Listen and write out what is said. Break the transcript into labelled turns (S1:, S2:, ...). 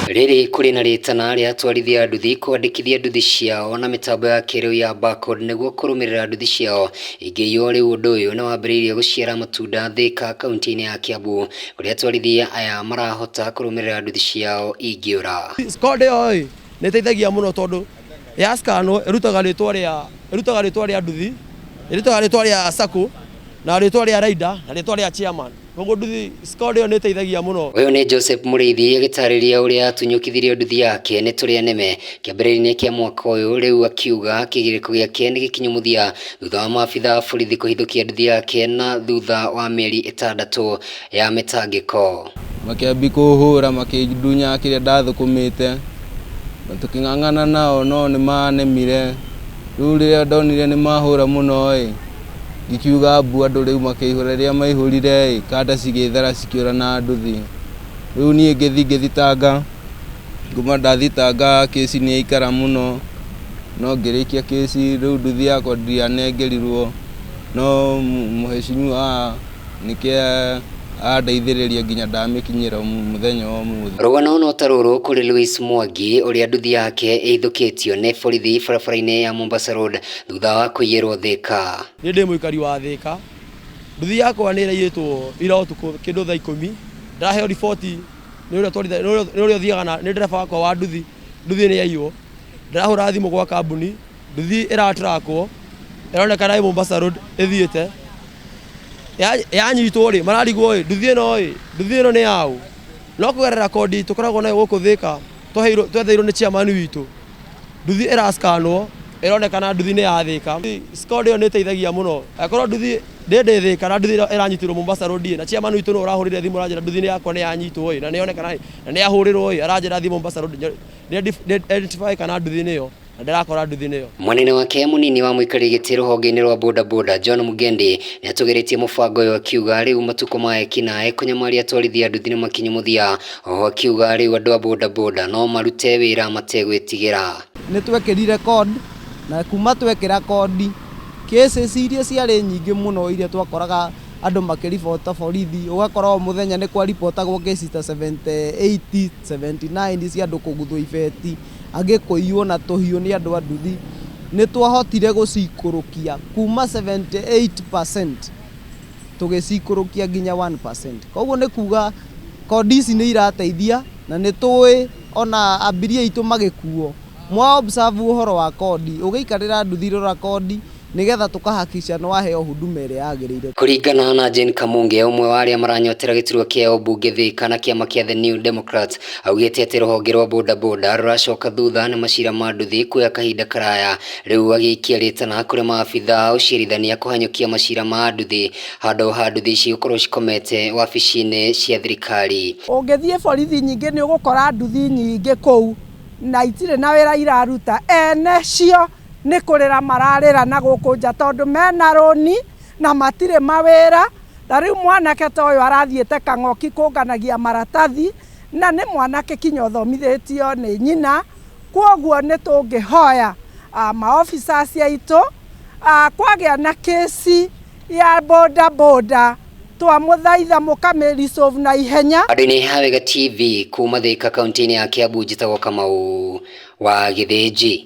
S1: Riri kuri na ritana ria twarithia nduthi kwandikithia nduthi ciao na mitambo ya kiriu ya barcode niguo kurumirira nduthi ciao ingiyo riu undu uyu ni wambiriirie guciara matunda Thika kaunti-ini ya Kiambu kuria twarithia aya marahota kurumirira nduthi ciao ingiura.
S2: Skode oi ni teithagia muno tondu ya skano irutaga ritwa ria nduthi, irutaga ritwa ria sacco na ritwa ria rider na ritwa ria chairman. Koguo nduthi skode ni teithagia muno.
S1: Uyu ni Joseph Muriithi agitariria uria atunyukithirie nduthi yake ni turia neme kiambiriria kia mwaka uyu, riu akiuga kigiriko giake ni gikinyumuthia thutha wa maabitha borithi kuhithukia nduthi yake na thutha wa mieri 6 ya mitangiko.
S3: Makiambi kuhura makidunya kiria ndathukumite tuking'ang'ana nao no ni manemire. Riu riria ndonire ni mahura muno gikiuga mbu andu riu makihura ria maihurire kada cigithara cikiura na nduthi. Riu nie ngithitanga nguma ndathitanga kesi ni ikara muno no ngirikia kesi riu nduthi yakwa ndianengerirwo no muheshimiwa nike andeithiriria nginya ndamikinyira muthenya wa muthi.
S1: Rugano no taruru kuri Louis Mwangi uria nduthi yake ithukitio ni borithi barabara-ini ya Mombasa Road thutha wa kuiyirwo Thika.
S2: Ni ndi muikari wa Thika, nduthi yakwa ni iraiyitwo ira utuku kindu thaa 10 ndaheo riboti ni uria thiaga na ni ndereba wakwa wa nduthi ni yaiywo. Ndirahura thimu kwa kambuni nduthi iratrakwo ironekana i Mombasa Road ithiite yanyitwo ri mararigwo nduthi ino ni yao no kugerera kodi tukoragwo nayo guku Thika twetheirwo ni chairman witu. Nduthi iraskanwo ironekana nduthi ni ya Thika. Skode yo ni teithagia muno akorwo nduthi ndi Thika na nduthi iranyitirwo Mombasa Road na chairman witu no urahurire thimu aranjira nduthi ni yakwa ni yanyitwo na ni onekana na ni ahurirwo aranjira thimu Mombasa Road ni identify kana nduthi niyo ndarakora nduthi niyo.
S1: Mwanene wake munini wa muikari giti ruhonge-ini rwa boda John Mugendi ni atugiritie mubango uyu akiuga riu matuko mae kinae kunyamaria atwarithia nduthi ni makinyumuthia. Oho akiuga riu andu a boda no marute wira mategwitigira.
S4: Ni twekirire code na kuma twekira code cases iria ciari nyingi muno iria twakoraga andu makiribota borithi ugakora muthenya ni kwa ripotagwo cases ta 78 79 cia andu kuguthwo ibeti agikuiywo na tuhiyo ni andu a nduthi. Ni twahotire gucikurukia kuma 78% tugicikurukia nginya 1%. Koguo ni kuga kodi ici ni irateithia na ni tuwi ona abiria itu magikuo mwa observe uhoro wa kodi ugiikarira nduthi rora kodi nigetha tukahakisha no waheo huduma ire yagirire.
S1: Kuringana na Jane Kamunge umwe wa aria maranyotera giturwa kia mbunge Thika na kiama kia The New Democrats augite ati ruhonge rwa boda ruracoka thutha ni macira ma nduthi kuya kahinda karaya riu agiikia ritana kuri maabitha ucirithania kuhanyukia macira ma nduthi handu ha nduthi ici gukorwo cikomete wabici-ini cia thirikari.
S5: Ungithie borithi nyingi ni ugukora nduthi nyingi kou na itire na wira iraruta ene cio ni kurira mararira na guku nja tondu mena roni na matire mawira. Na riu mwanake ta uyu arathiete kang'oki kunganagia maratathi na ni mwanake kinya uthomithitio ni nyina. Kwoguo ni tungihoya maofficers aitu kwagia na kesi ya boda twamuthaitha mukamirisolve na ihenya.
S1: Andũ-inĩ ha Wega TV kuma Thika kaunti-ini ya Kiambu njĩtagwo Kamau wa Githĩnji.